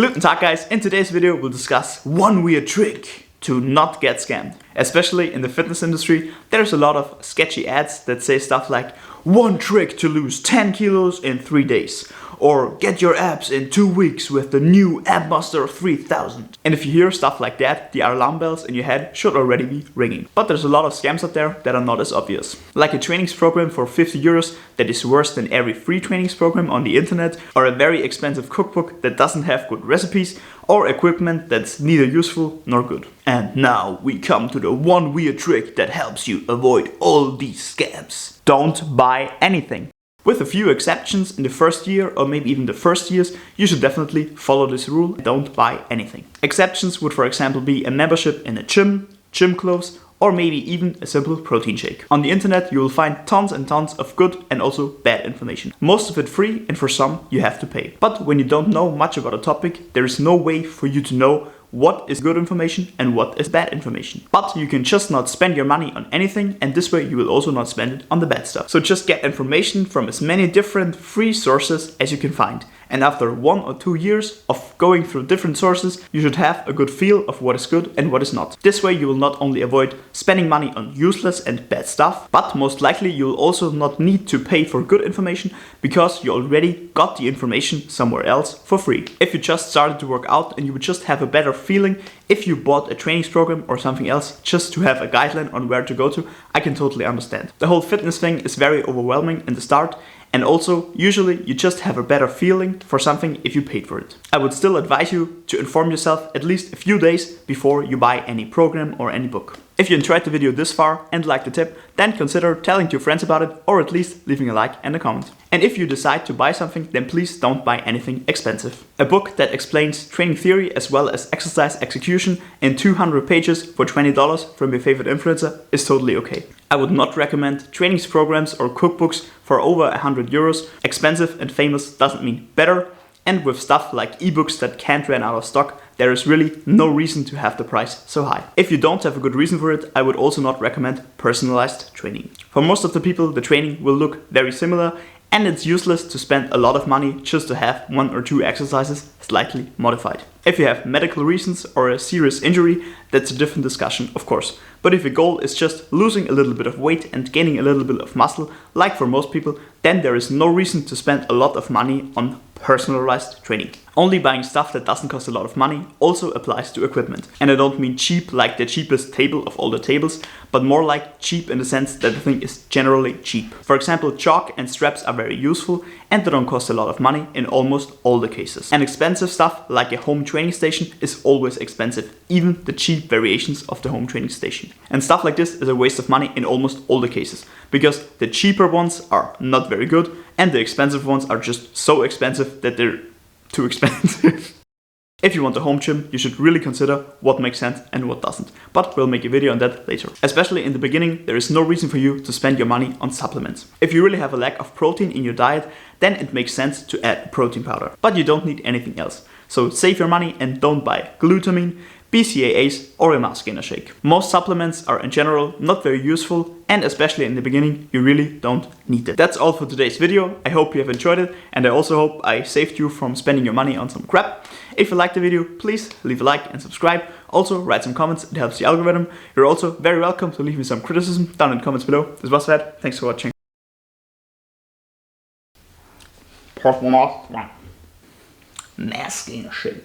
Guten Tag guys, in today's video we'll discuss one weird trick to not get scammed. Especially in the fitness industry, there's a lot of sketchy ads that say stuff like one trick to lose 10 kilos in 3 days, or get your abs in 2 weeks with the new Abmaster 3000. And if you hear stuff like that, the alarm bells in your head should already be ringing. But there's a lot of scams out there that are not as obvious. Like a trainings program for 50 euros that is worse than every free trainings program on the internet, or a very expensive cookbook that doesn't have good recipes, or equipment that's neither useful nor good. And now we come to the one weird trick that helps you avoid all these scams. Don't buy anything. With a few exceptions in the first year or maybe even the first years, you should definitely follow this rule: don't buy anything. Exceptions would for example be a membership in a gym clothes, or maybe even a simple protein shake. On the internet you will find tons and tons of good and also bad information. Most of it free, and for some you have to pay. But when you don't know much about a topic, there is no way for you to know what is good information and what is bad information. But you can just not spend your money on anything, and this way you will also not spend it on the bad stuff. So just get information from as many different free sources as you can find. And after 1 or 2 years of going through different sources, you should have a good feel of what is good and what is not. This way you will not only avoid spending money on useless and bad stuff, but most likely you will also not need to pay for good information because you already got the information somewhere else for free. If you just started to work out and you would just have a better feeling if you bought a trainings program or something else just to have a guideline on where to go to, I can totally understand. The whole fitness thing is very overwhelming in the start. And also, usually you just have a better feeling for something if you paid for it. I would still advise you to inform yourself at least a few days before you buy any program or any book. If you enjoyed the video this far and liked the tip, then consider telling to your friends about it, or at least leaving a like and a comment. And if you decide to buy something, then please don't buy anything expensive. A book that explains training theory as well as exercise execution in 200 pages for $20 from your favorite influencer is totally okay. I would not recommend trainings programs or cookbooks for over 100 euros. Expensive and famous doesn't mean better. And with stuff like ebooks that can't run out of stock, there is really no reason to have the price so high. If you don't have a good reason for it, I would also not recommend personalized training. For most of the people, the training will look very similar, and it's useless to spend a lot of money just to have 1 or 2 exercises slightly modified. If you have medical reasons or a serious injury, that's a different discussion, of course. But if your goal is just losing a little bit of weight and gaining a little bit of muscle, like for most people, then there is no reason to spend a lot of money on personalized training. Only buying stuff that doesn't cost a lot of money also applies to equipment. And I don't mean cheap like the cheapest table of all the tables, but more like cheap in the sense that the thing is generally cheap. For example, chalk and straps are very useful and they don't cost a lot of money in almost all the cases. And expensive stuff like a home training station is always expensive, even the cheap variations of the home training station. And stuff like this is a waste of money in almost all the cases, because the cheaper ones are not very good and the expensive ones are just so expensive that they're too expensive. If you want a home gym, you should really consider what makes sense and what doesn't. But we'll make a video on that later. Especially in the beginning, there is no reason for you to spend your money on supplements. If you really have a lack of protein in your diet, then it makes sense to add protein powder. But you don't need anything else. So save your money and don't buy glutamine, BCAAs or a mass gainer shake. Most supplements are in general not very useful, and especially in the beginning you really don't need it. That's all for today's video. I hope you have enjoyed it, and I also hope I saved you from spending your money on some crap. If you liked the video, please leave a like and subscribe. Also write some comments, it helps the algorithm. You're also very welcome to leave me some criticism down in the comments below. This was Sven, thanks for watching. Mass gainer shake.